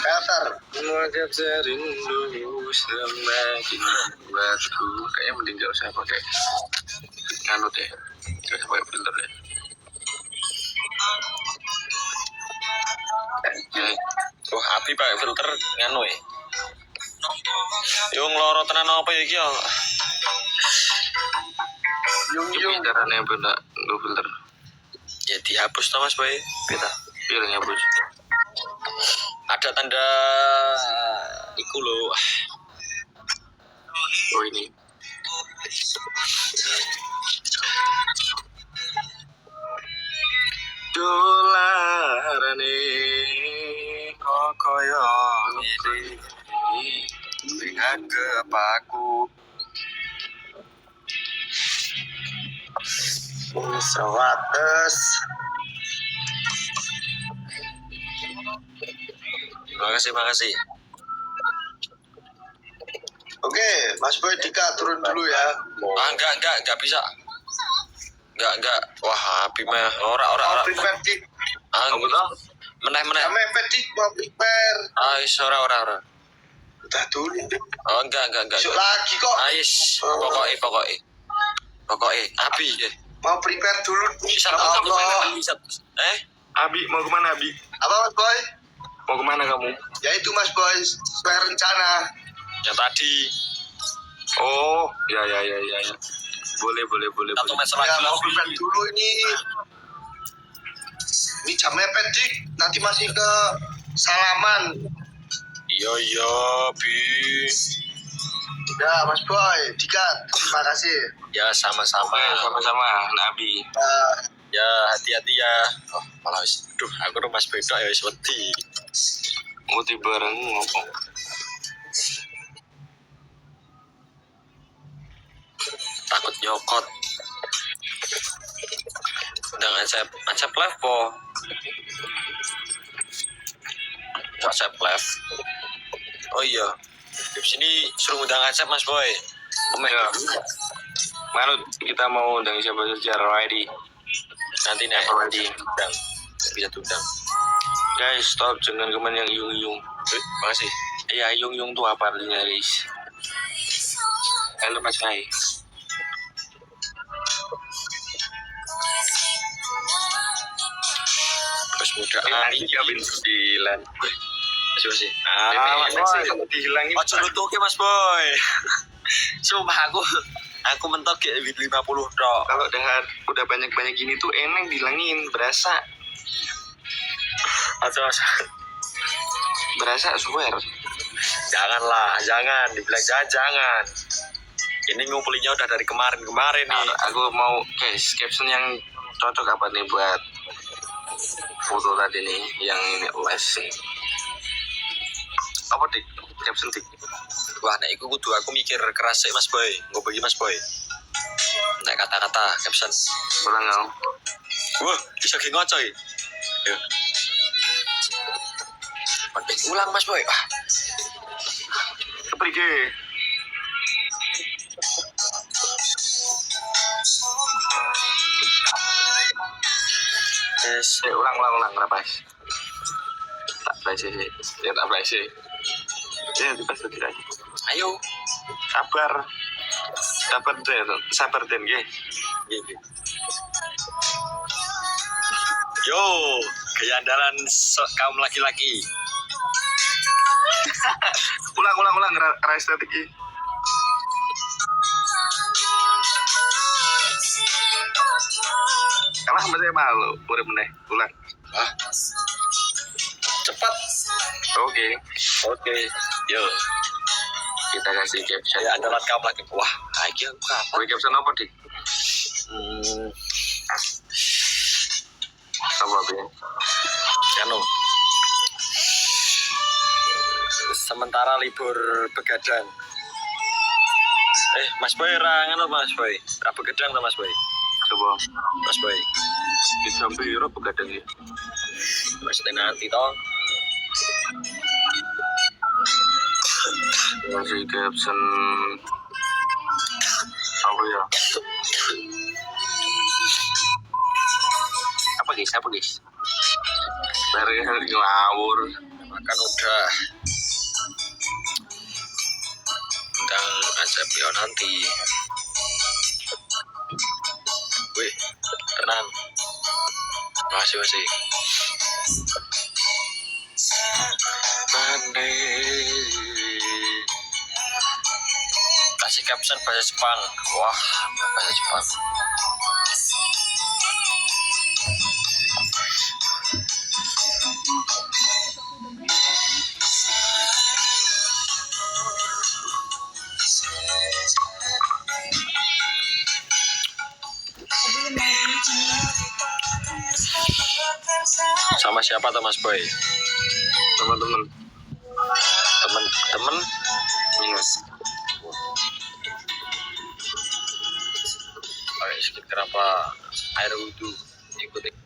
Kasar. Mengejar rindu semakin buatku. Kayaknya mending gak usah pakai nganu deh. Gak usah pakai filter deh. Wah, api pakai filter nganu ya. Yo ngeloro tenan apa ya iki yo. Yung caranya bener nggo filter. Ya dihapus to Mas Boy. Beta. Iya dihapus. Ada tanda iku loh. Oh ini. Dolarane kokoyo dengan kepaku Seratus. Makasih. Oke, Mas Boy Dika turun dulu ya. Enggak bisa. Enggak. Wah, api mah ora. Prepare dik. Meneh. Kami pedik mau prepare. Ais ora. Udah dulu. Oh, enggak. Besok lagi kok. Ais, pokoknya api ya. Mau prepare dulu. Bisa. Abi mau kemana Abi? Apa Mas Boy? Mau kemana kamu? Ya itu Mas Boy, sesuai rencana. Yang tadi. Oh, ya. Boleh. Satu meter lagi Ya mau lah. prepare dulu ini. Ini jamnya pedik. Nanti masih ke Salaman. Iya, Bi. Ya Mas Boy, Dika, terima kasih. Ya sama-sama. Sama-sama, Nabi. Ya hati-hati ya. Oh, malah wis. Duh, aku Mas Bedo ya wis wedi. Muti bareng ngopo. Takut nyokot. Udah ngacap live po. WhatsApp live. Oh iya. Di sini suruh undang ngacap Mas Boy. Ya. Manut kita mau undang siapa secara ready. Nanti nih ready undang. Bisa undang. Guys, stop jangan kemen yang yung. Makasih. Iya, yung tuh apa artinya, guys? Halo Mas Rai. Terus muda ini kabin 9. Masih. Dihilangin. Oh, curut oke Mas Boy. Sumpah aku mentok kayak 50 dok. Kalau udah banyak gini tuh eneng dihilangin berasa. Mas. Berasa swear. Jangan dibilang jangan. Ini ngumpulinnya udah dari kemarin nih. Aku mau caption yang cocok apa nih buat foto tadi nih yang ini les. Apa dik? Caption dik. Wah, nek iku kudu aku mikir keras sih Mas Boy. Nggo bagi Mas Boy. Nek kata-kata caption. Ulang ngau. Wah, bisa ki ngocoy. Ya. Ulang Mas Boy. Wah. Keprige. Yes, ulang rapas. Tak sih. Ya tak sih. Ya dipas lagi. Ayo. Sabar den nggih. Nggih. Yo, keyandaran kaum laki-laki. ulang restart iki. Kalah masih malu, urip meneh. Ulang. Cepat. Oke. Yo. Kita kasih caption. Ya, andalan kamu lagi. Wah, iki apa? Caption apa, Dik? Apa ya? Kanu. Sementara libur begadang. Mas Boy ngono Mas Boy. Ra begadang ta Mas Boy? Coba Mas Boy. Di sampai Euro begadang ya. Mas nanti toh. Masih caption apa ya? Apa guys? Dari ngawur. Makan udah. Undang aja Bio nanti. Wih, tenang. Masih. Kasih caption bahasa Jepang. Wah, bahasa Jepang. Sama siapa tuh Mas Boy? Teman-teman. Temen? Yes. Pakai kenapa air wudhu ikutin